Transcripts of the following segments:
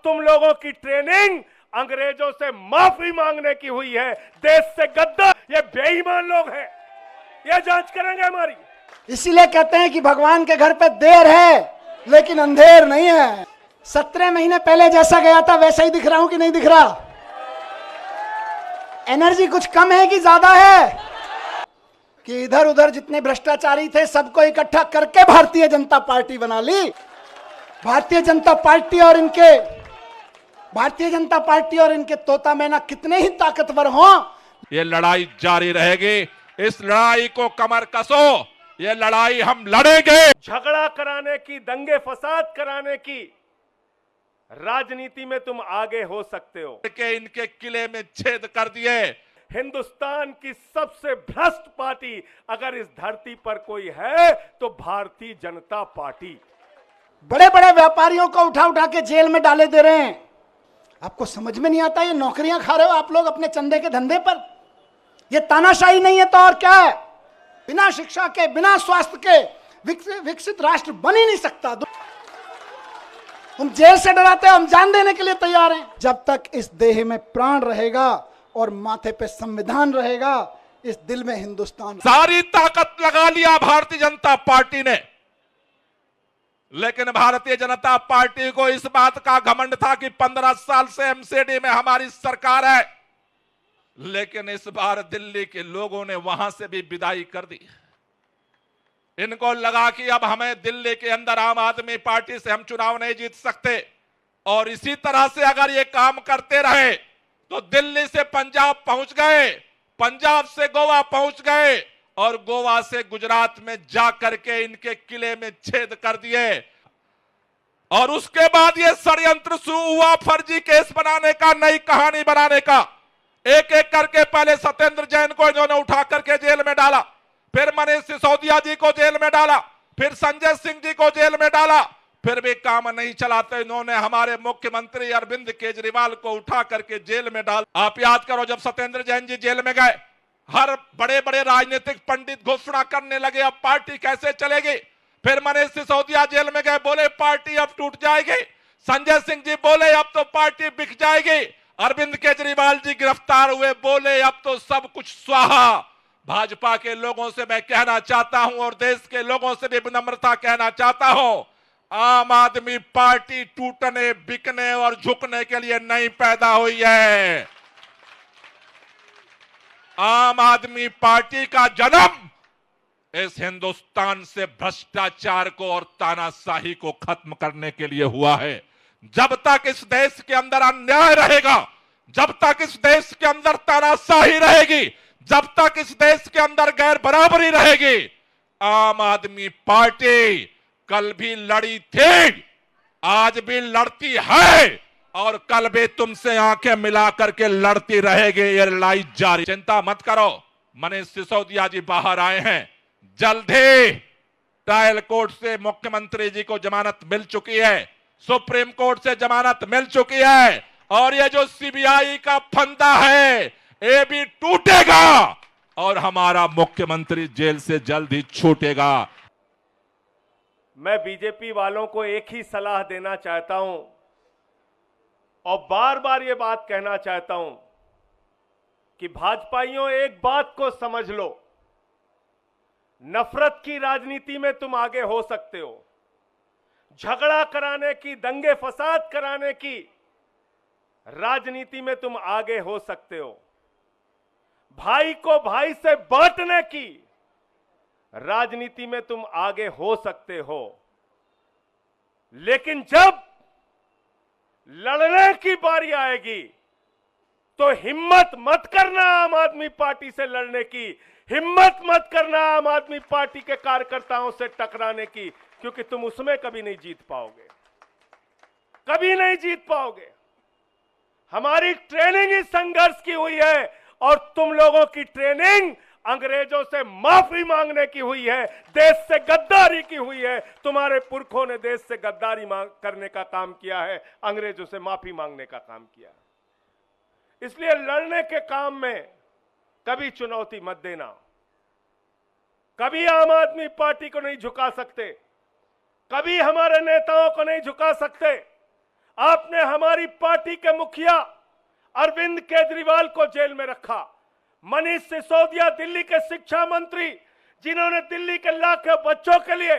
तुम लोगों की ट्रेनिंग अंग्रेजों से माफी मांगने की हुई है, देश से गद्दार, ये बेईमान लोग हैं, ये जांच करेंगे हमारी। इसीलिए कहते हैं कि भगवान के घर पे देर है लेकिन अंधेर नहीं है। 17 महीने पहले जैसा गया था वैसा ही दिख रहा हूं कि नहीं दिख रहा? एनर्जी कुछ कम है कि ज्यादा है? कि इधर उधर जितने भ्रष्टाचारी थे सबको इकट्ठा करके भारतीय जनता पार्टी बना ली। भारतीय जनता पार्टी और इनके तोता मैना कितने ही ताकतवर हों, ये लड़ाई जारी रहेगी। इस लड़ाई को कमर कसो, ये लड़ाई हम लड़ेंगे। झगड़ा कराने की, दंगे फसाद कराने की राजनीति में तुम आगे हो सकते हो के इनके किले में छेद कर दिए। हिंदुस्तान की सबसे भ्रष्ट पार्टी अगर इस धरती पर कोई है तो भारतीय जनता पार्टी। बड़े बड़े व्यापारियों को उठा उठा के जेल में डाले दे रहे हैं। आपको समझ में नहीं आता? ये नौकरियां खा रहे हो आप लोग अपने चंदे के धंधे पर। ये तानाशाही नहीं है तो और क्या है? बिना शिक्षा के, बिना स्वास्थ्य के विकसित राष्ट्र बन ही नहीं सकता। तुम जेल से डराते हो, हम जान देने के लिए तैयार हैं। जब तक इस देह में प्राण रहेगा और माथे पे संविधान रहेगा, इस दिल में हिंदुस्तान। सारी ताकत लगा लिया भारतीय जनता पार्टी ने, लेकिन भारतीय जनता पार्टी को इस बात का घमंड था कि 15 साल से एमसीडी में हमारी सरकार है, लेकिन इस बार दिल्ली के लोगों ने वहां से भी विदाई कर दी। इनको लगा कि अब हमें दिल्ली के अंदर आम आदमी पार्टी से हम चुनाव नहीं जीत सकते, और इसी तरह से अगर ये काम करते रहे तो दिल्ली से पंजाब पहुंच गए, पंजाब से गोवा पहुंच गए, और गोवा से गुजरात में जा करके इनके किले में छेद कर दिए। और उसके बाद ये षड्यंत्र शुरू हुआ फर्जी केस बनाने का, नई कहानी बनाने का। एक एक करके पहले सत्येंद्र जैन को इन्होंने उठा करके जेल में डाला, फिर मनीष सिसोदिया जी को जेल में डाला, फिर संजय सिंह जी को जेल में डाला, फिर भी काम नहीं चला तो इन्होंने हमारे मुख्यमंत्री अरविंद केजरीवाल को उठा करके जेल में डाल। आप याद करो, जब सत्येंद्र जैन जी जेल में गए, हर बड़े बड़े राजनीतिक पंडित घोषणा करने लगे अब पार्टी कैसे चलेगी। फिर मनीष सिसोदिया जेल में गए, बोले पार्टी अब टूट जाएगी। संजय सिंह जी बोले अब तो पार्टी बिक जाएगी। अरविंद केजरीवाल जी गिरफ्तार हुए, बोले अब तो सब कुछ स्वाहा। भाजपा के लोगों से मैं कहना चाहता हूं और देश के लोगों से भी विनम्रता कहना चाहता हूं, आम आदमी पार्टी टूटने, बिकने और झुकने के लिए नहीं पैदा हुई है। आम आदमी पार्टी का जन्म इस हिंदुस्तान से भ्रष्टाचार को और तानाशाही को खत्म करने के लिए हुआ है। जब तक इस देश के अंदर अन्याय रहेगा, जब तक इस देश के अंदर तानाशाही रहेगी, जब तक इस देश के अंदर गैर बराबरी रहेगी, आम आदमी पार्टी कल भी लड़ी थी, आज भी लड़ती है और कल भी तुमसे आंखें मिला करके लड़ती रहेगी। ये लड़ाई जारी, चिंता मत करो। मनीष सिसोदिया जी बाहर आए हैं, जल्द ही ट्रायल कोर्ट से मुख्यमंत्री जी को जमानत मिल चुकी है, सुप्रीम कोर्ट से जमानत मिल चुकी है, और ये जो सीबीआई का फंदा है ये भी टूटेगा और हमारा मुख्यमंत्री जेल से जल्द ही छूटेगा। मैं बीजेपी वालों को एक ही सलाह देना चाहता हूं और बार बार ये बात कहना चाहता हूं कि भाजपाइयों एक बात को समझ लो, नफरत की राजनीति में तुम आगे हो सकते हो, झगड़ा कराने की, दंगे फसाद कराने की राजनीति में तुम आगे हो सकते हो, भाई को भाई से बांटने की राजनीति में तुम आगे हो सकते हो, लेकिन जब लड़ने की बारी आएगी तो हिम्मत मत करना आम आदमी पार्टी से लड़ने की, हिम्मत मत करना आम आदमी पार्टी के कार्यकर्ताओं से टकराने की, क्योंकि तुम उसमें कभी नहीं जीत पाओगे, कभी नहीं जीत पाओगे। हमारी ट्रेनिंग इस संघर्ष की हुई है और तुम लोगों की ट्रेनिंग अंग्रेजों से माफी मांगने की हुई है, देश से गद्दारी की हुई है। तुम्हारे पुरखों ने देश से गद्दारी करने का काम किया है, अंग्रेजों से माफी मांगने का काम किया। इसलिए लड़ने के काम में कभी चुनौती मत देना, कभी आम आदमी पार्टी को नहीं झुका सकते, कभी हमारे नेताओं को नहीं झुका सकते। आपने हमारी पार्टी के मुखिया अरविंद केजरीवाल को जेल में रखा। मनीष सिसोदिया दिल्ली के शिक्षा मंत्री, जिन्होंने दिल्ली के लाखों बच्चों के लिए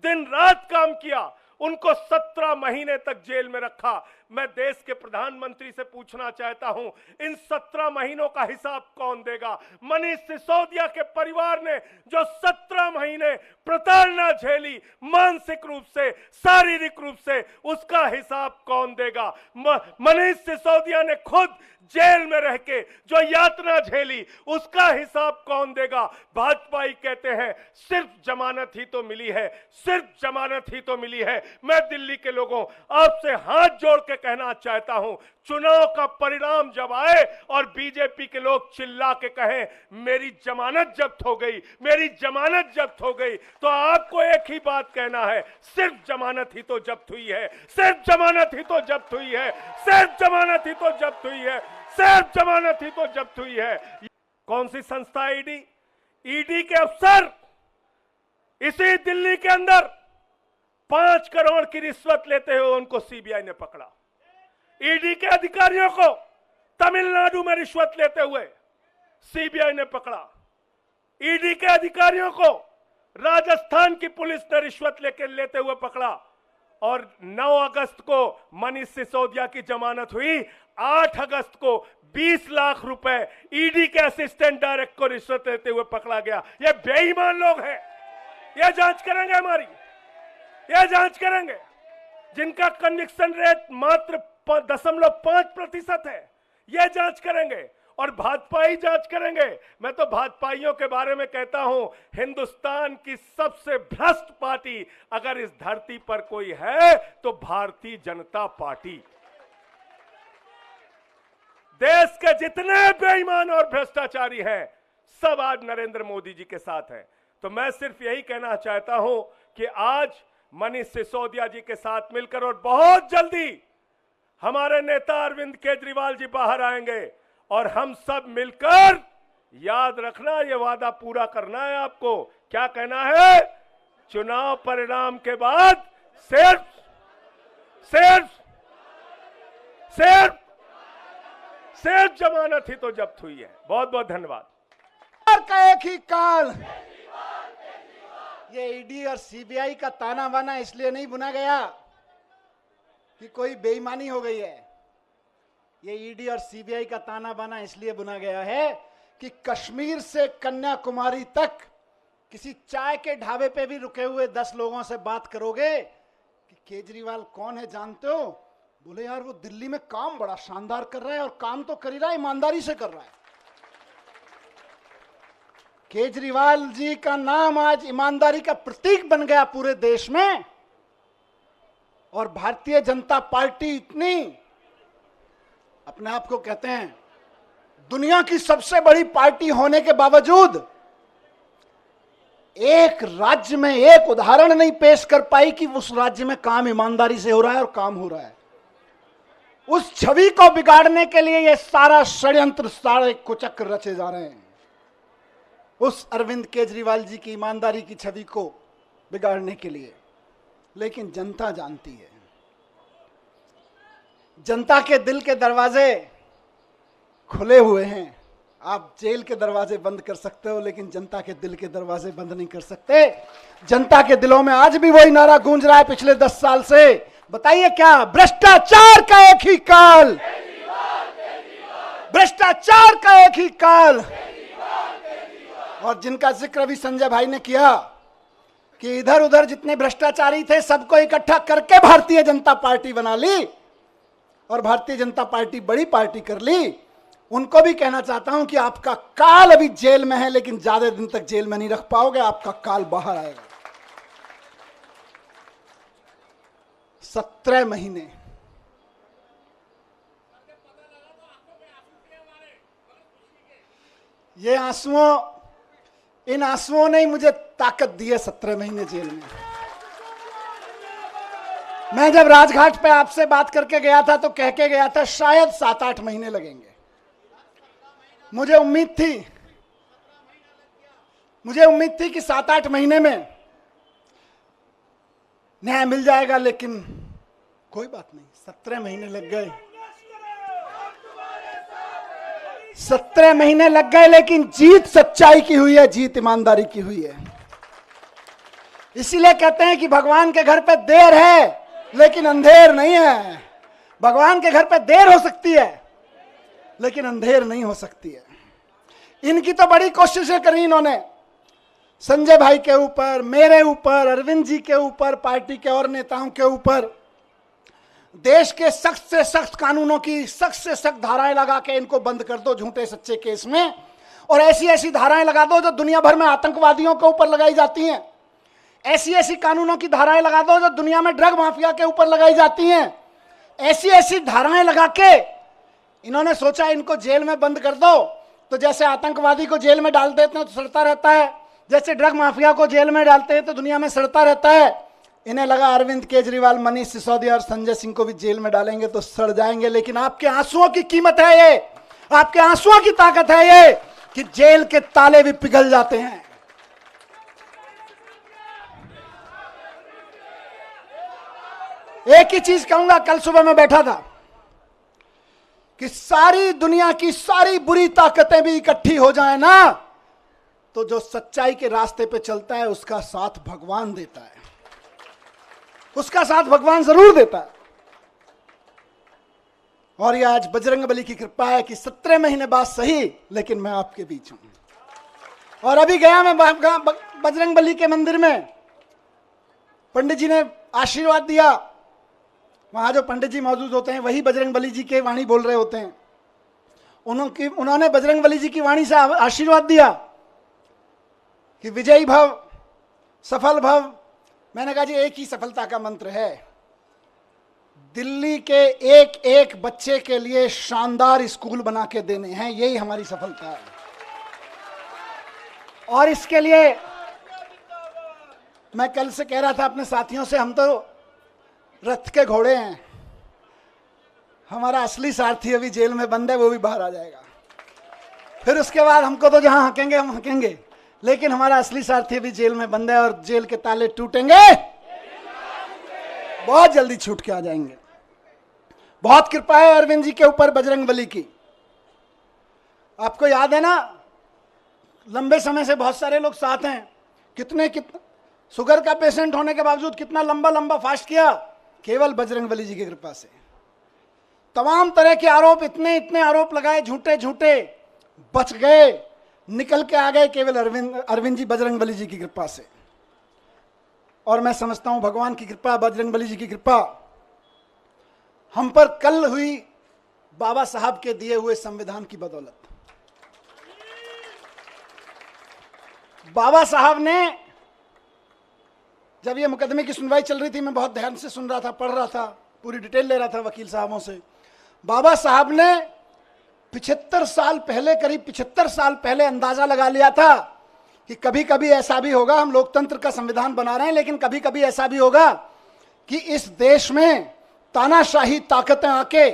दिन रात काम किया, उनको 17 महीने तक जेल में रखा। मैं देश के प्रधानमंत्री से पूछना चाहता हूं, इन 17 महीनों का हिसाब कौन देगा? मनीष सिसोदिया के परिवार ने जो 17 महीने प्रताड़ना झेली, मानसिक रूप से, शारीरिक रूप से, उसका हिसाब कौन देगा? मनीष सिसोदिया ने खुद जेल में रह के जो यातना झेली, उसका हिसाब कौन देगा? भाजपा कहते हैं सिर्फ जमानत ही तो मिली है, सिर्फ जमानत ही तो मिली है। मैं दिल्ली के लोगों आपसे हाथ जोड़ के कहना चाहता हूं, चुनाव का परिणाम जब आए और बीजेपी के लोग चिल्ला के कहें मेरी जमानत जब्त हो गई, मेरी जमानत जब्त हो गई, तो आपको एक ही बात कहना है, सिर्फ जमानत ही तो जब्त हुई है, सिर्फ जमानत ही तो जब्त हुई है, सिर्फ जमानत ही तो जब्त हुई है, सिर्फ जमानत ही तो जब्त हुई है। कौन सी संस्था? ईडी के अफसर इसी दिल्ली के अंदर 5 करोड़ की रिश्वत लेते हुए उनको सीबीआई ने पकड़ा। ईडी के अधिकारियों को तमिलनाडु में रिश्वत लेते हुए सीबीआई ने पकड़ा। ईडी के अधिकारियों को राजस्थान की पुलिस ने रिश्वत लेते हुए पकड़ा। और 9 अगस्त को मनीष सिसोदिया की जमानत हुई। 8 अगस्त को 20 लाख रुपए ईडी के असिस्टेंट डायरेक्टर को रिश्वत लेते हुए पकड़ा गया। ये बेईमान लोग हैं। ये जांच करेंगे हमारी, ये जांच करेंगे। जिनका कन्विक्शन रेट मात्र 0.5% है, ये जांच करेंगे और भाजपा ही जांच करेंगे। मैं तो भाजपाइयों के बारे में कहता हूं, हिंदुस्तान की सबसे भ्रष्ट पार्टी अगर इस धरती पर कोई है तो भारतीय जनता पार्टी। देश के जितने बेईमान और भ्रष्टाचारी हैं, सब आज नरेंद्र मोदी जी के साथ हैं। तो मैं सिर्फ यही कहना चाहता हूं कि आज मनीष सिसोदिया जी के साथ मिलकर और बहुत जल्दी हमारे नेता अरविंद केजरीवाल जी बाहर आएंगे और हम सब मिलकर, याद रखना, ये वादा पूरा करना है आपको। क्या कहना है? चुनाव परिणाम के बाद सिर्फ जमानत ही तो जब्त हुई है। बहुत बहुत धन्यवाद। का एक ही काल। ये ईडी और सीबीआई का ताना बाना इसलिए नहीं बुना गया कि कोई बेईमानी हो गई है। ये ईडी और सीबीआई का ताना बाना इसलिए बुना गया है कि कश्मीर से कन्याकुमारी तक किसी चाय के ढाबे पे भी रुके हुए 10 लोगों से बात करोगे कि केजरीवाल कौन है जानते हो? बोले यार वो दिल्ली में काम बड़ा शानदार कर रहा है, और काम तो कर ही रहा है, ईमानदारी से कर रहा है। केजरीवाल जी का नाम आज ईमानदारी का प्रतीक बन गया पूरे देश में। और भारतीय जनता पार्टी इतनी अपने आप को कहते हैं दुनिया की सबसे बड़ी पार्टी होने के बावजूद एक राज्य में एक उदाहरण नहीं पेश कर पाई कि उस राज्य में काम ईमानदारी से हो रहा है और काम हो रहा है। उस छवि को बिगाड़ने के लिए ये सारा षड्यंत्र, सारे कुचक्र रचे जा रहे हैं। उस अरविंद केजरीवाल जी की ईमानदारी की छवि को बिगाड़ने के लिए। लेकिन जनता जानती है, जनता के दिल के दरवाजे खुले हुए हैं। आप जेल के दरवाजे बंद कर सकते हो, लेकिन जनता के दिल के दरवाजे बंद नहीं कर सकते। जनता के दिलों में आज भी वही नारा गूंज रहा है पिछले 10 साल से। बताइए क्या? भ्रष्टाचार का एक ही काल, भ्रष्टाचार का एक ही काल। और जिनका जिक्र अभी संजय भाई ने किया कि इधर उधर जितने भ्रष्टाचारी थे सबको इकट्ठा करके भारतीय जनता पार्टी बना ली और भारतीय जनता पार्टी बड़ी पार्टी कर ली, उनको भी कहना चाहता हूं कि आपका काल अभी जेल में है, लेकिन ज्यादा दिन तक जेल में नहीं रख पाओगे, आपका काल बाहर आएगा। 17 महीने ये आंसुओं, इन आंसुओं ने ही मुझे ताकत दी है 17 महीने जेल में। मैं जब राजघाट पे आपसे बात करके गया था तो कह के गया था शायद 7-8 महीने लगेंगे। मुझे उम्मीद थी कि 7-8 महीने में न्याय मिल जाएगा, लेकिन कोई बात नहीं। 17 महीने लग गए, 17 महीने लग गए, लेकिन जीत सच्चाई की हुई है, जीत ईमानदारी की हुई है। इसीलिए कहते हैं कि भगवान के घर पे देर है लेकिन अंधेर नहीं है। भगवान के घर पे देर हो सकती है लेकिन अंधेर नहीं हो सकती है। इनकी तो बड़ी कोशिशें करी इन्होंने, संजय भाई के ऊपर, मेरे ऊपर, अरविंद जी के ऊपर, पार्टी के और नेताओं के ऊपर, देश के सख्त से सख्त कानूनों की सख्त से सख्त धाराएं लगा के इनको बंद कर दो झूठे सच्चे केस में, और ऐसी ऐसी धाराएं लगा दो जो दुनिया भर में आतंकवादियों के ऊपर लगाई जाती हैं। ऐसी ऐसी कानूनों की धाराएं लगा दो जो दुनिया में ड्रग माफिया के ऊपर लगाई जाती हैं। ऐसी ऐसी धाराएं लगा के इन्होंने सोचा इनको जेल में बंद कर दो, तो जैसे आतंकवादी को जेल में डाल देते हैं तो सड़ता रहता है, जैसे ड्रग माफिया को जेल में डालते हैं तो दुनिया में सड़ता रहता है। इन्हें लगा अरविंद केजरीवाल, मनीष सिसोदिया और संजय सिंह को भी जेल में डालेंगे तो सड़ जाएंगे। लेकिन आपके आंसुओं की कीमत है ये, आपके आंसुओं की ताकत है ये कि जेल के ताले भी पिघल जाते हैं। एक ही चीज कहूंगा, कल सुबह मैं बैठा था कि सारी दुनिया की सारी बुरी ताकतें भी इकट्ठी हो जाए ना, तो जो सच्चाई के रास्ते पे चलता है उसका साथ भगवान देता है, उसका साथ भगवान जरूर देता है। और ये आज बजरंगबली की कृपा है कि 17 महीने बाद सही, लेकिन मैं आपके बीच हूं। और अभी गया मैं बजरंगबली के मंदिर में, पंडित जी ने आशीर्वाद दिया। वहां जो पंडित जी मौजूद होते हैं वही बजरंगबली जी के वाणी बोल रहे होते हैं। उन्होंने बजरंगबली जी की वाणी से आशीर्वाद दिया कि विजयी भव, सफल भव। मैंने कहा जी एक ही सफलता का मंत्र है, दिल्ली के एक एक बच्चे के लिए शानदार स्कूल बना के देने हैं, यही हमारी सफलता है। और इसके लिए मैं कल से कह रहा था अपने साथियों से, हम तो रथ के घोड़े हैं, हमारा असली सारथी अभी जेल में बंद है, वो भी बाहर आ जाएगा। फिर उसके बाद हमको तो जहां हकेंगे हम हकेंगे, लेकिन हमारा असली सारथी अभी जेल में बंद है और जेल के ताले टूटेंगे, बहुत जल्दी छूट के आ जाएंगे। बहुत कृपा है अरविंद जी के ऊपर बजरंगबली की। आपको याद है ना, लंबे समय से बहुत सारे लोग साथ हैं, कितने शुगर का पेशेंट होने के बावजूद कितना लंबा लंबा फास्ट किया, केवल बजरंगबली जी की कृपा से। तमाम तरह के आरोप, इतने इतने आरोप लगाए झूठे झूठे, बच गए, निकल के आ गए, केवल अरविंद जी बजरंगबली जी की कृपा से। और मैं समझता हूं भगवान की कृपा, बजरंगबली जी की कृपा हम पर कल हुई बाबा साहब के दिए हुए संविधान की बदौलत। बाबा साहब ने, जब ये मुकदमे की सुनवाई चल रही थी, मैं बहुत ध्यान से सुन रहा था, पढ़ रहा था, पूरी डिटेल ले रहा था वकील साहबों से। बाबा साहब ने 75 साल पहले, करीब 75 साल पहले अंदाजा लगा लिया था कि कभी कभी ऐसा भी होगा, हम लोकतंत्र का संविधान बना रहे हैं, लेकिन कभी कभी ऐसा भी होगा कि इस देश में तानाशाही ताकतें आके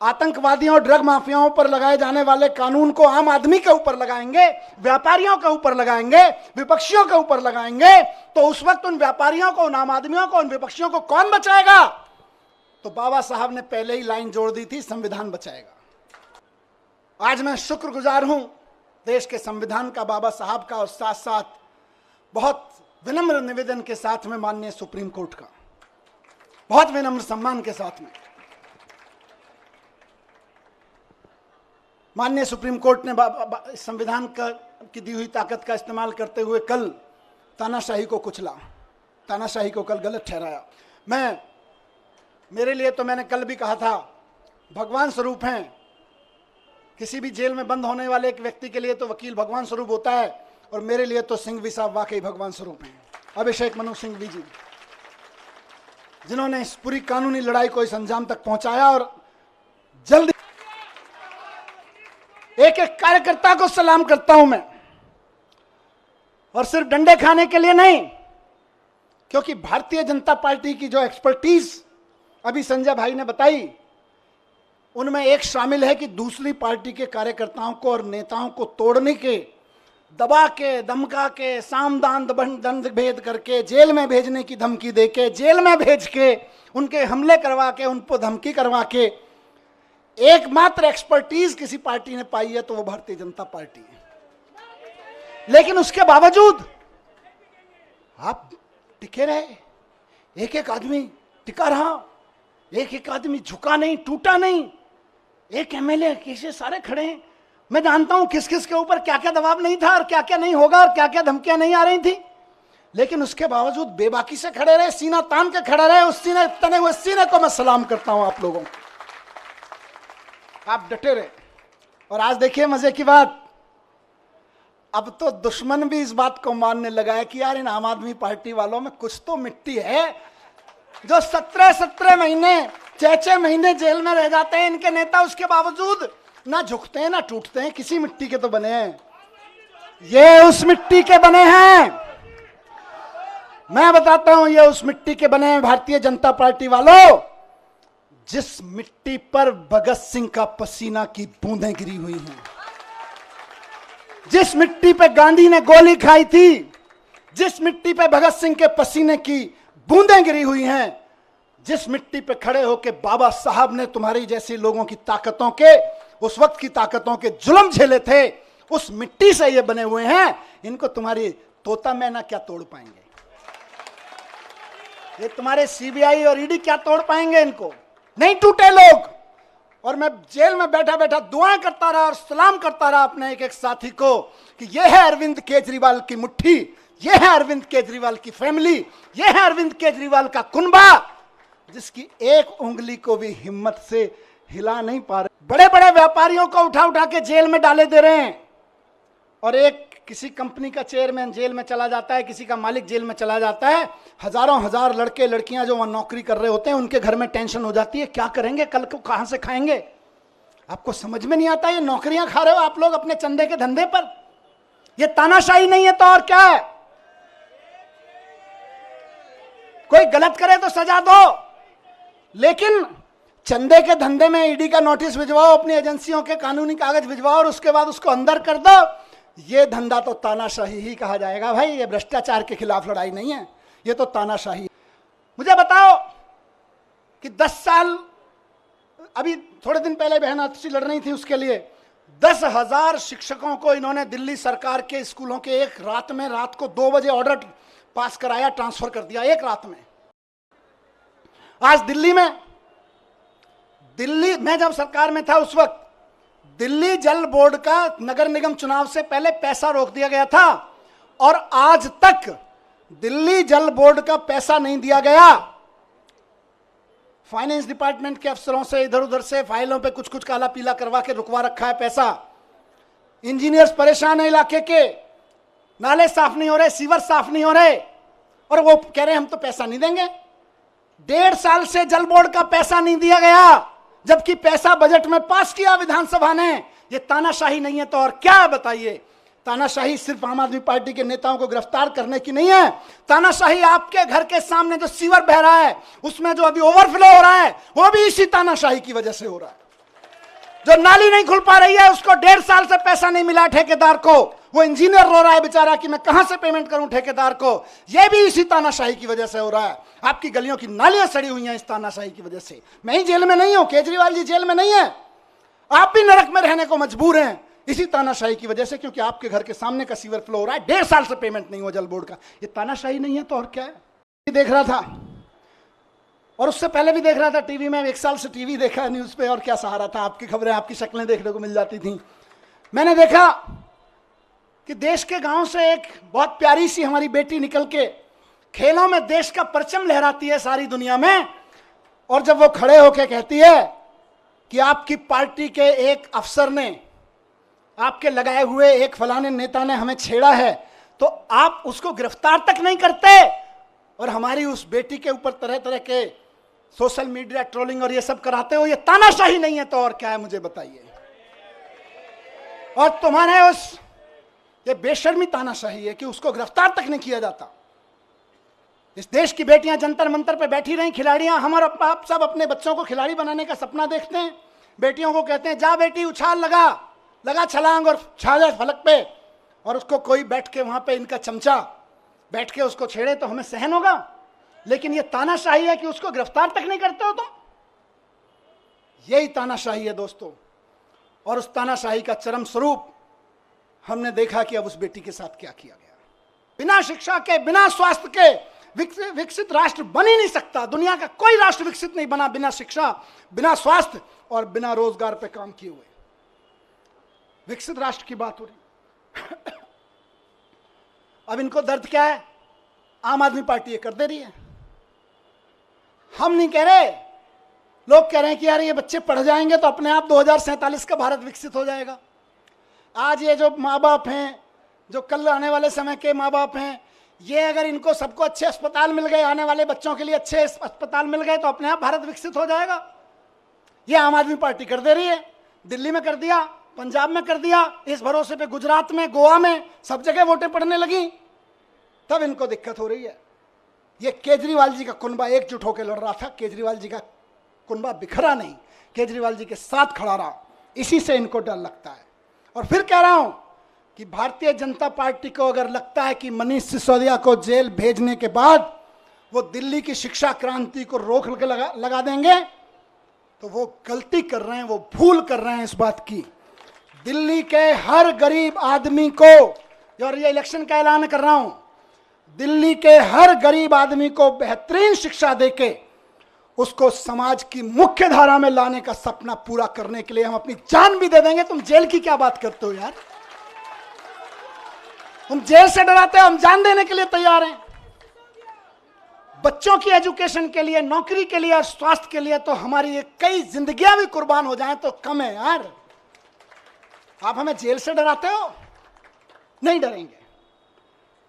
आतंकवादियों और ड्रग माफियाओं पर लगाए जाने वाले कानून को आम आदमी के ऊपर लगाएंगे, व्यापारियों के ऊपर लगाएंगे, विपक्षियों के ऊपर लगाएंगे। तो उस वक्त उन व्यापारियों को, उन आम आदमियों को, उन विपक्षियों को कौन बचाएगा? तो बाबा साहब ने पहले ही लाइन जोड़ दी थी, संविधान बचाएगा। आज मैं शुक्रगुजार हूं देश के संविधान का, बाबा साहब का, और साथ साथ बहुत विनम्र निवेदन के साथ में माननीय सुप्रीम कोर्ट का, बहुत विनम्र सम्मान के साथ में। माननीय सुप्रीम कोर्ट ने संविधान की दी हुई ताकत का इस्तेमाल करते हुए कल तानाशाही को कुचला, तानाशाही को कल गलत ठहराया। मेरे लिए तो, मैंने कल भी कहा था, भगवान स्वरूप हैं। किसी भी जेल में बंद होने वाले एक व्यक्ति के लिए तो वकील भगवान स्वरूप होता है, और मेरे लिए तो सिंघवी साहब वाकई भगवान स्वरूप हैं। अभिषेक मनु सिंघवी जी, जिन्होंने इस पूरी कानूनी लड़ाई को इस अंजाम तक पहुंचाया। और जल्दी एक एक कार्यकर्ता को सलाम करता हूं मैं, और सिर्फ डंडे खाने के लिए नहीं, क्योंकि भारतीय जनता पार्टी की जो एक्सपर्टीज अभी संजय भाई ने बताई, उनमें एक शामिल है कि दूसरी पार्टी के कार्यकर्ताओं को और नेताओं को तोड़ने के दबा के, धमका के, सामदान दंड भेद करके, जेल में भेजने की धमकी देके, जेल में भेज के, उनके हमले करवा के, उनको धमकी करवा के एकमात्र एक्सपर्टीज किसी पार्टी ने पाई है तो वो भारतीय जनता पार्टी है। लेकिन उसके बावजूद आप टिके रहे, एक एक आदमी टिका रहा, एक एक आदमी झुका नहीं, टूटा नहीं। एक एमएलए कैसे सारे खड़े हैं। मैं जानता हूं किस किस के ऊपर क्या क्या दबाव नहीं था और क्या क्या नहीं होगा और क्या क्या धमकियां नहीं आ रही थी, लेकिन उसके बावजूद बेबाकी से खड़े रहे, सीना तान के खड़े रहे। उस सीने, तने हुए सीने को मैं सलाम करता हूं आप लोगों को। आप डटे रहे। और आज देखिए मजे की बात, अब तो दुश्मन भी इस बात को मानने लगा है कि यार इन आम आदमी पार्टी वालों में कुछ तो मिट्टी है। जो 17 महीने, 6 महीने जेल में रह जाते हैं इनके नेता, उसके बावजूद ना झुकते हैं ना टूटते हैं। किसी मिट्टी के तो बने हैं, ये उस मिट्टी के बने हैं। मैं बताता हूं, ये उस मिट्टी के बने हैं भारतीय जनता पार्टी वालों, जिस मिट्टी पर भगत सिंह का पसीना की बूंदें गिरी हुई हैं, जिस मिट्टी पे गांधी ने गोली खाई थी, जिस मिट्टी पे भगत सिंह के पसीने की बूंदें गिरी हुई हैं, जिस मिट्टी पे खड़े होकर बाबा साहब ने तुम्हारी जैसे लोगों की ताकतों के, उस वक्त की ताकतों के जुल्म झेले थे, उस मिट्टी से ये बने हुए हैं। इनको तुम्हारी तोता मैना क्या तोड़ पाएंगे? ये तुम्हारे सीबीआई और ईडी क्या तोड़ पाएंगे? इनको नहीं टूटे लोग। और मैं जेल में बैठा बैठा दुआएं करता रहा और सलाम करता रहा अपने एक एक साथी को कि यह है अरविंद केजरीवाल की मुट्ठी, यह है अरविंद केजरीवाल की फैमिली, यह है अरविंद केजरीवाल का कुनबा, जिसकी एक उंगली को भी हिम्मत से हिला नहीं पा रहे। बड़े बड़े व्यापारियों को उठा उठा के जेल में डाले दे रहे हैं। और एक किसी कंपनी का चेयरमैन जेल में चला जाता है, किसी का मालिक जेल में चला जाता है, हजारों हजार लड़के लड़कियां जो वहां नौकरी कर रहे होते हैं, उनके घर में टेंशन हो जाती है, क्या करेंगे, कल को कहां से खाएंगे। आपको समझ में नहीं आता, ये नौकरियां खा रहे हो आप लोग अपने चंदे के धंधे पर। ये तानाशाही नहीं है तो और क्या है? कोई गलत करे तो सजा दो, लेकिन चंदे के धंधे में ईडी का नोटिस भिजवाओ, अपनी एजेंसियों के कानूनी कागज भिजवाओ और उसके बाद उसको अंदर कर दो। ये धंधा तो तानाशाही ही कहा जाएगा भाई। ये भ्रष्टाचार के खिलाफ लड़ाई नहीं है, ये तो तानाशाही। मुझे बताओ कि 10 साल, अभी थोड़े दिन पहले बहन आतिशी लड़ रही थी उसके लिए, 10,000 शिक्षकों को इन्होंने दिल्ली सरकार के स्कूलों के एक रात में, रात को 2 बजे ऑर्डर पास कराया, ट्रांसफर कर दिया एक रात में। आज दिल्ली में, मैं जब सरकार में था उस वक्त दिल्ली जल बोर्ड का नगर निगम चुनाव से पहले पैसा रोक दिया गया था और आज तक दिल्ली जल बोर्ड का पैसा नहीं दिया गया। फाइनेंस डिपार्टमेंट के अफसरों से इधर उधर से फाइलों पे कुछ कुछ काला पीला करवा के रुकवा रखा है पैसा। इंजीनियर्स परेशान है इलाके के, नाले साफ नहीं हो रहे, सीवर साफ नहीं हो रहे, और वो कह रहे हैं हम तो पैसा नहीं देंगे। 1.5 साल से जल बोर्ड का पैसा नहीं दिया गया, जबकि पैसा बजट में पास किया विधानसभा ने। ये तानाशाही नहीं है तो और क्या है बताइए? तानाशाही सिर्फ आम आदमी पार्टी के नेताओं को गिरफ्तार करने की नहीं है। तानाशाही आपके घर के सामने जो सीवर बह रहा है, उसमें जो अभी ओवरफ्लो हो रहा है, वो भी इसी तानाशाही की वजह से हो रहा है। जो नाली नहीं खुल पा रही है, उसको 1.5 साल से पैसा नहीं मिला ठेकेदार को, वो इंजीनियर रो रहा है बेचारा कि मैं कहां से पेमेंट करूं ठेकेदार को। यह भी इसी तानाशाही की वजह से हो रहा है। आपकी गलियों की नालियां सड़ी हुई हैं इस तानाशाही की वजह से। मैं ही जेल में नहीं हूं, केजरीवाल जी जेल में नहीं है, आप भी नरक में रहने को मजबूर हैं इसी तानाशाही की वजह से, क्योंकि आपके घर के सामने का सीवर फ्लो हो रहा है, 1.5 साल से पेमेंट नहीं हुआ जल बोर्ड का। ये तानाशाही नहीं है तो और क्या है? देख रहा था और उससे पहले भी देख रहा था टीवी में, 1 साल से टीवी देखा न्यूज पे, और क्या सहारा था, आपकी खबरें, आपकी शक्लें देखने को मिल जाती थी। मैंने देखा कि देश के गांव से एक बहुत प्यारी सी हमारी बेटी निकल के खेलों में देश का परचम लहराती है सारी दुनिया में, और जब वो खड़े होकर कहती है कि आपकी पार्टी के एक अफसर ने, आपके लगाए हुए एक फलाने नेता ने हमें छेड़ा है, तो आप उसको गिरफ्तार तक नहीं करते और हमारी उस बेटी के ऊपर तरह तरह के सोशल मीडिया ट्रोलिंग और ये सब कराते हो। ये तानाशाही नहीं है तो और क्या है, मुझे बताइए? और तुम्हारे उस, ये बेशर्मी तानाशाही है कि उसको गिरफ्तार तक नहीं किया जाता। इस देश की बेटियां जंतर मंतर पे बैठी रही, खिलाड़ियां, हम और आप सब अपने बच्चों को खिलाड़ी बनाने का सपना देखते हैं। बेटियों को कहते हैं जा बेटी उछाल, लगा छलांग और छा जा फलक पे, और उसको कोई बैठ के वहां पे इनका चमचा बैठ के उसको छेड़े तो हमें सहन होगा, लेकिन ये तानाशाही है कि उसको गिरफ्तार तक नहीं करते हो तुम। यही तानाशाही है दोस्तों, और उस तानाशाही का चरम स्वरूप हमने देखा कि अब उस बेटी के साथ क्या किया गया। बिना शिक्षा के, बिना स्वास्थ्य के विकसित राष्ट्र बन ही नहीं सकता। दुनिया का कोई राष्ट्र विकसित नहीं बना बिना शिक्षा, बिना स्वास्थ्य और बिना रोजगार पे काम किए हुए। विकसित राष्ट्र की बात हो रही। अब इनको दर्द क्या है? आम आदमी पार्टी ये कर दे रही है। हम नहीं कह रहे, लोग कह रहे हैं कि यार ये बच्चे पढ़ जाएंगे तो अपने आप 2047 का भारत विकसित हो जाएगा। आज ये जो माँ बाप हैं, जो कल आने वाले समय के माँ बाप हैं, ये अगर इनको सबको अच्छे अस्पताल मिल गए, आने वाले बच्चों के लिए अच्छे अस्पताल मिल गए तो अपने आप भारत विकसित हो जाएगा। ये आम आदमी पार्टी कर दे रही है। दिल्ली में कर दिया, पंजाब में कर दिया, इस भरोसे पे गुजरात में, गोवा में, सब जगह वोटें पड़ने लगी, तब इनको दिक्कत हो रही है। ये केजरीवाल जी का कुनबा एकजुट होकर लड़ रहा था, केजरीवाल जी का कुनबा बिखरा नहीं, केजरीवाल जी के साथ खड़ा रहा। इसी से इनको डर लगता है। और फिर कह रहा हूं कि भारतीय जनता पार्टी को अगर लगता है कि मनीष सिसोदिया को जेल भेजने के बाद वो दिल्ली की शिक्षा क्रांति को रोक के लगा देंगे, तो वो गलती कर रहे हैं, वो भूल कर रहे हैं इस बात की। दिल्ली के हर गरीब आदमी को, और ये इलेक्शन का ऐलान कर रहा हूं, दिल्ली के हर गरीब आदमी को बेहतरीन शिक्षा देके उसको समाज की मुख्य धारा में लाने का सपना पूरा करने के लिए हम अपनी जान भी दे देंगे। तुम जेल की क्या बात करते हो यार? तुम जेल से डराते हो, हम जान देने के लिए तैयार हैं। बच्चों की एजुकेशन के लिए, नौकरी के लिए और स्वास्थ्य के लिए तो हमारी ये कई जिंदगियां भी कुर्बान हो जाएं तो कम है यार। आप हमें जेल से डराते हो? नहीं डरेंगे,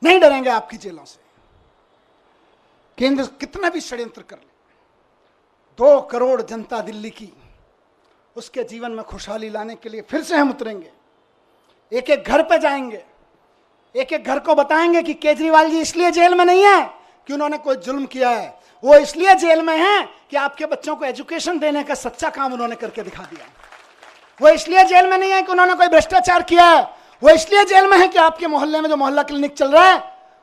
नहीं डरेंगे आपकी जेलों से। केंद्र कितना भी षड्यंत्र कर ले, 2 करोड़ जनता दिल्ली की, उसके जीवन में खुशहाली लाने के लिए फिर से हम उतरेंगे। एक एक घर पे जाएंगे, एक एक घर को बताएंगे कि केजरीवाल जी इसलिए जेल में नहीं है कि उन्होंने कोई जुल्म किया है, वो इसलिए जेल में हैं कि आपके बच्चों को एजुकेशन देने का सच्चा काम उन्होंने करके दिखा दिया। वो इसलिए जेल में नहीं है कि उन्होंने कोई भ्रष्टाचार किया है, वो इसलिए जेल में है कि आपके मोहल्ले में जो मोहल्ला क्लिनिक चल रहा है,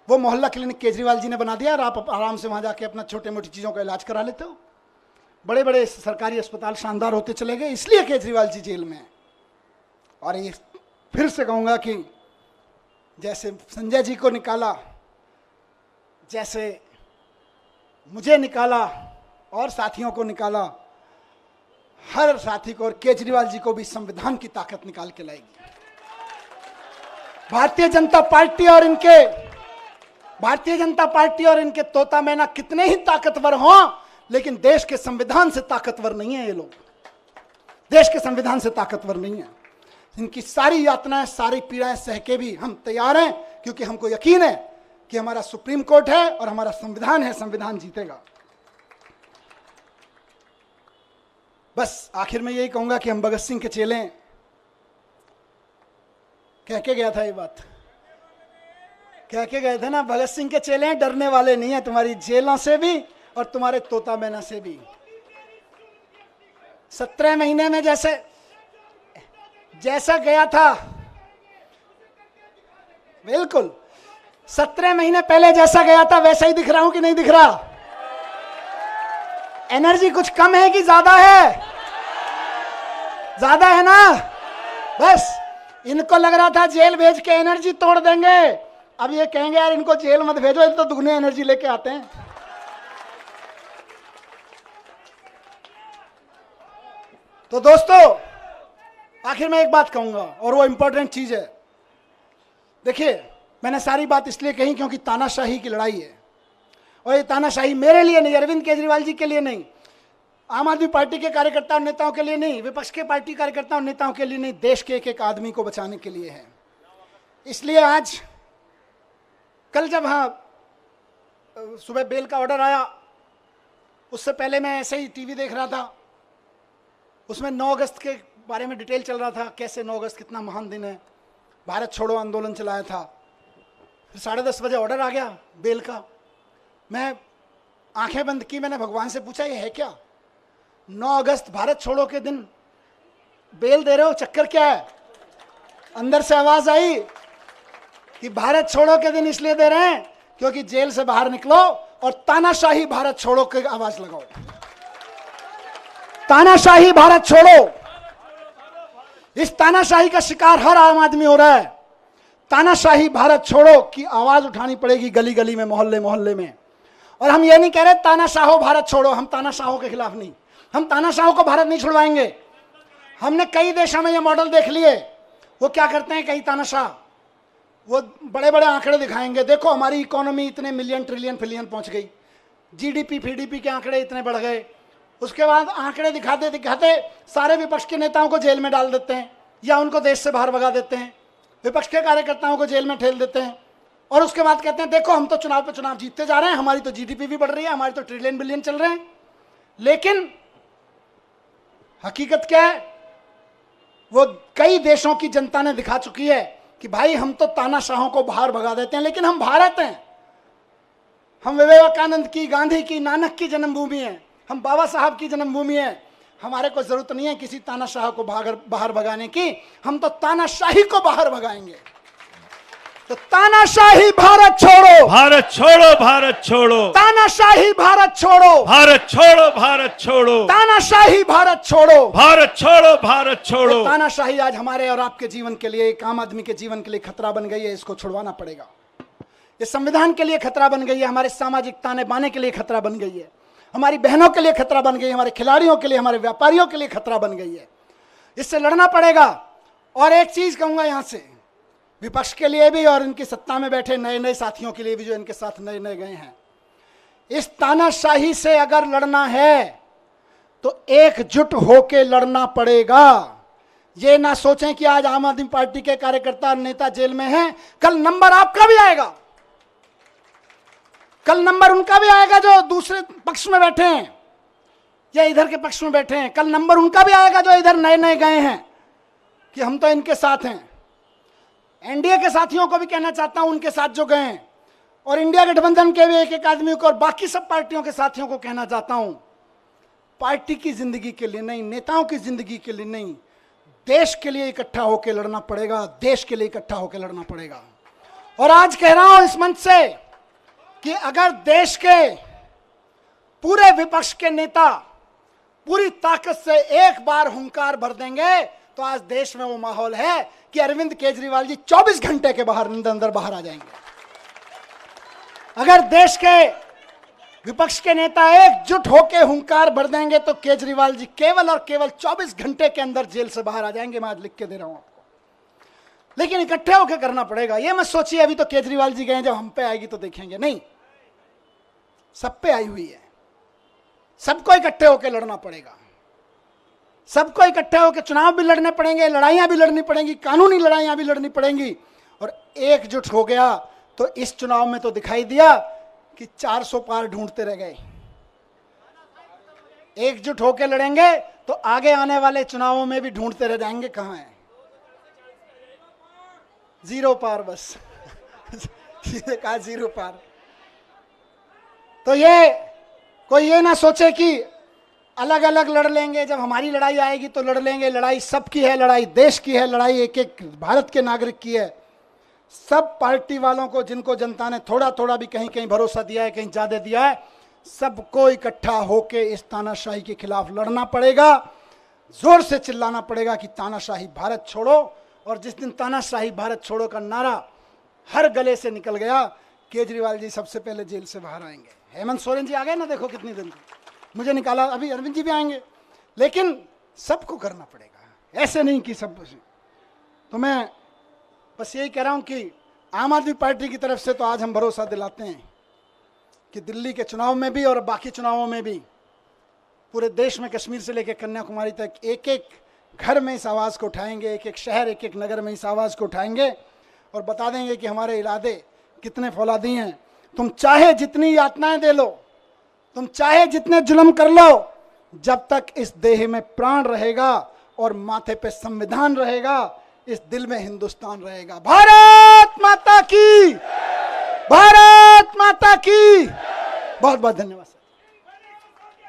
वो मोहल्ला क्लिनिक केजरीवाल जी ने बना दिया और आप आराम से वहां जाके अपना छोटे मोटी चीजों का इलाज करा लेते हो। बड़े बड़े सरकारी अस्पताल शानदार होते चले गए, इसलिए केजरीवाल जी जेल में है। और ये फिर से कहूंगा कि जैसे संजय जी को निकाला, जैसे मुझे निकाला और साथियों को निकाला, हर साथी को और केजरीवाल जी को भी संविधान की ताकत निकाल के लाएगी। भारतीय जनता पार्टी और इनके तोता मैना कितने ही ताकतवर हों, लेकिन देश के संविधान से ताकतवर नहीं है। ये लोग देश के संविधान से ताकतवर नहीं है। इनकी सारी यातनाएं, सारी पीड़ाएं सह के भी हम तैयार हैं, क्योंकि हमको यकीन है कि हमारा सुप्रीम कोर्ट है और हमारा संविधान है, संविधान जीतेगा। बस आखिर में यही कहूंगा कि हम भगत सिंह के चेले हैं। कह के गया था ये बात, कह के गए थे ना, भगत सिंह के चेले हैं, डरने वाले नहीं है तुम्हारी जेलों से भी और तुम्हारे तोता मैना से भी। 17 महीने में जैसा गया था, बिल्कुल 17 महीने पहले जैसा गया था वैसा ही दिख रहा हूं कि नहीं दिख रहा? एनर्जी कुछ कम है कि ज्यादा है? ज्यादा है ना? बस इनको लग रहा था जेल भेज के एनर्जी तोड़ देंगे, अब ये कहेंगे यार इनको जेल मत भेजो, ये तो दुगनी एनर्जी लेके आते हैं। तो दोस्तों आखिर में एक बात कहूंगा और वो इंपॉर्टेंट चीज है। देखिए, मैंने सारी बात इसलिए कही क्योंकि तानाशाही की लड़ाई है, और ये तानाशाही मेरे लिए नहीं, अरविंद केजरीवाल जी के लिए नहीं, आम आदमी पार्टी के कार्यकर्ता और नेताओं के लिए नहीं, विपक्ष के पार्टी कार्यकर्ता और नेताओं के लिए नहीं, देश के एक एक आदमी को बचाने के लिए है। इसलिए आज कल जब सुबह बेल का ऑर्डर आया, उससे पहले मैं ऐसे ही टीवी देख रहा था, उसमें 9 अगस्त के बारे में डिटेल चल रहा था, कैसे 9 अगस्त कितना महान दिन है, भारत छोड़ो आंदोलन चलाया था। फिर 10:30 बजे ऑर्डर आ गया बेल का। मैं आंखें बंद की, मैंने भगवान से पूछा ये है क्या? 9 अगस्त भारत छोड़ो के दिन बेल दे रहे हो, चक्कर क्या है? अंदर से आवाज आई, कि भारत छोड़ो के दिन इसलिए दे रहे हैं क्योंकि जेल से बाहर निकलो और तानाशाही भारत छोड़ो की आवाज लगाओ। तानाशाही भारत छोड़ो। इस तानाशाही का शिकार हर आम आदमी हो रहा है। तानाशाही भारत छोड़ो की आवाज उठानी पड़ेगी गली गली में, मोहल्ले मोहल्ले में। और हम ये नहीं कह रहे तानाशाहो भारत छोड़ो, हम तानाशाहों के खिलाफ नहीं, हम तानाशाहों को भारत नहीं छुड़वाएंगे। हमने कई देशों में ये मॉडल देख लिए। वो क्या करते हैं कई तानाशाह, वो बड़े बड़े आंकड़े दिखाएंगे, देखो हमारी इकोनॉमी इतने मिलियन ट्रिलियन फिलियन पहुंच गई, जीडीपी फीडीपी के आंकड़े इतने बढ़ गए। उसके बाद आंकड़े दिखाते दिखाते सारे विपक्ष के नेताओं को जेल में डाल देते हैं या उनको देश से बाहर भगा देते हैं, विपक्ष के कार्यकर्ताओं को जेल में ठेल देते हैं। और उसके बाद कहते हैं देखो हम तो चुनाव पे चुनाव जीतते जा रहे हैं, हमारी तो जीडीपी भी बढ़ रही है, हमारी तो ट्रिलियन बिलियन चल रहे हैं। लेकिन हकीकत क्या है, वो कई देशों की जनता ने दिखा चुकी है कि भाई हम तो तानाशाहों को बाहर भगा देते हैं, लेकिन हम भारत हैं, हम विवेकानंद की, गांधी की, नानक की जन्मभूमि है, हम बाबा साहब की जन्मभूमि है। हमारे को जरूरत नहीं है किसी तानाशाह को बाहर भगाने की, हम तो तानाशाही को बाहर भगाएंगे। तो तानाशाही भारत छोड़ो, भारत छोड़ो, भारत छोड़ो, तानाशाही भारत छोड़ो, भारत छोड़ो, भारत छोड़ो, तानाशाही भारत छोड़ो, भारत छोड़ो, भारत छोड़ो। तानाशाही आज हमारे और आपके जीवन के लिए, एक आम आदमी के जीवन के लिए खतरा बन गई है, इसको छुड़वाना पड़ेगा। इस संविधान के लिए खतरा बन गई है, हमारे सामाजिक ताने बाने के लिए खतरा बन गई है, हमारी बहनों के लिए खतरा बन गई है, हमारे खिलाड़ियों के लिए, हमारे व्यापारियों के लिए खतरा बन गई है। इससे लड़ना पड़ेगा। और एक चीज कहूंगा यहां से, विपक्ष के लिए भी और इनकी सत्ता में बैठे नए नए साथियों के लिए भी जो इनके साथ नए नए गए हैं, इस तानाशाही से अगर लड़ना है तो एकजुट होके लड़ना पड़ेगा। ये ना सोचें कि आज आम आदमी पार्टी के कार्यकर्ता और नेता जेल में हैं, कल नंबर आपका भी आएगा, कल नंबर उनका भी आएगा जो दूसरे पक्ष में बैठे हैं या इधर के पक्ष में बैठे हैं, कल नंबर उनका भी आएगा जो इधर नए नए गए हैं कि हम तो इनके साथ हैं। एनडीए के साथियों को भी कहना चाहता हूं, उनके साथ जो गए हैं, और इंडिया गठबंधन के भी एक एक आदमी को और बाकी सब पार्टियों के साथियों को कहना चाहता हूं, पार्टी की जिंदगी के लिए नहीं, नेताओं की जिंदगी के लिए नहीं, देश के लिए इकट्ठा होकर लड़ना पड़ेगा, देश के लिए इकट्ठा होकर लड़ना पड़ेगा। और आज कह रहा हूं इस मंच से कि अगर देश के पूरे विपक्ष के नेता पूरी ताकत से एक बार हुंकार भर देंगे तो आज देश में वो माहौल है कि अरविंद केजरीवाल जी 24 घंटे के अंदर बाहर आ जाएंगे। अगर देश के विपक्ष के नेता एकजुट होकर हुंकार भर देंगे तो केजरीवाल जी केवल और केवल 24 घंटे के अंदर जेल से बाहर आ जाएंगे। मैं आज लिख के दे रहा हूं आपको, लेकिन इकट्ठे होकर करना पड़ेगा। ये मत सोचिए अभी तो केजरीवाल जी गए, जब हम पे आएगी तो देखेंगे, नहीं, सब पे आई हुई है। सबको इकट्ठे होकर लड़ना पड़ेगा, सबको इकट्ठे होकर चुनाव भी लड़ने पड़ेंगे, लड़ाइयां भी लड़नी पड़ेंगी, कानूनी लड़ाइयां भी लड़नी पड़ेंगी। और एकजुट हो गया तो इस चुनाव में तो दिखाई दिया कि 400 पार ढूंढते रह गए। एकजुट होकर लड़ेंगे तो आगे आने वाले चुनावों में भी ढूंढते रह जाएंगे कहां है, 0 पार बस सीधे कहा 0 पार। तो ये कोई ये ना सोचे कि अलग अलग लड़ लेंगे, जब हमारी लड़ाई आएगी तो लड़ लेंगे। लड़ाई सबकी है, लड़ाई देश की है, लड़ाई एक एक भारत के नागरिक की है। सब पार्टी वालों को, जिनको जनता ने थोड़ा थोड़ा भी कहीं कहीं भरोसा दिया है, कहीं ज्यादा दिया है, सबको इकट्ठा होके इस तानाशाही के खिलाफ लड़ना पड़ेगा, जोर से चिल्लाना पड़ेगा कि तानाशाही भारत छोड़ो। और जिस दिन तानाशाही भारत छोड़ो का नारा हर गले से निकल गया, केजरीवाल जी सबसे पहले जेल से बाहर आएंगे। हेमंत सोरेन जी आ गए ना, देखो कितनी दिन मुझे निकाला, अभी अरविंद जी भी आएंगे, लेकिन सबको करना पड़ेगा, ऐसे नहीं कि सब। तो मैं बस यही कह रहा हूं कि आम आदमी पार्टी की तरफ से तो आज हम भरोसा दिलाते हैं कि दिल्ली के चुनाव में भी और बाकी चुनावों में भी पूरे देश में, कश्मीर से लेकर कन्याकुमारी तक, एक एक घर में इस आवाज़ को उठाएंगे, एक एक शहर, एक एक नगर में इस आवाज़ को उठाएंगे और बता देंगे कि हमारे इरादे कितने फौलादी हैं। तुम चाहे जितनी यातनाएं दे लो, तुम चाहे जितने जुल्म कर लो, जब तक इस देह में प्राण रहेगा और माथे पे संविधान रहेगा, इस दिल में हिंदुस्तान रहेगा। भारत माता की, भारत माता की। बहुत बहुत धन्यवाद।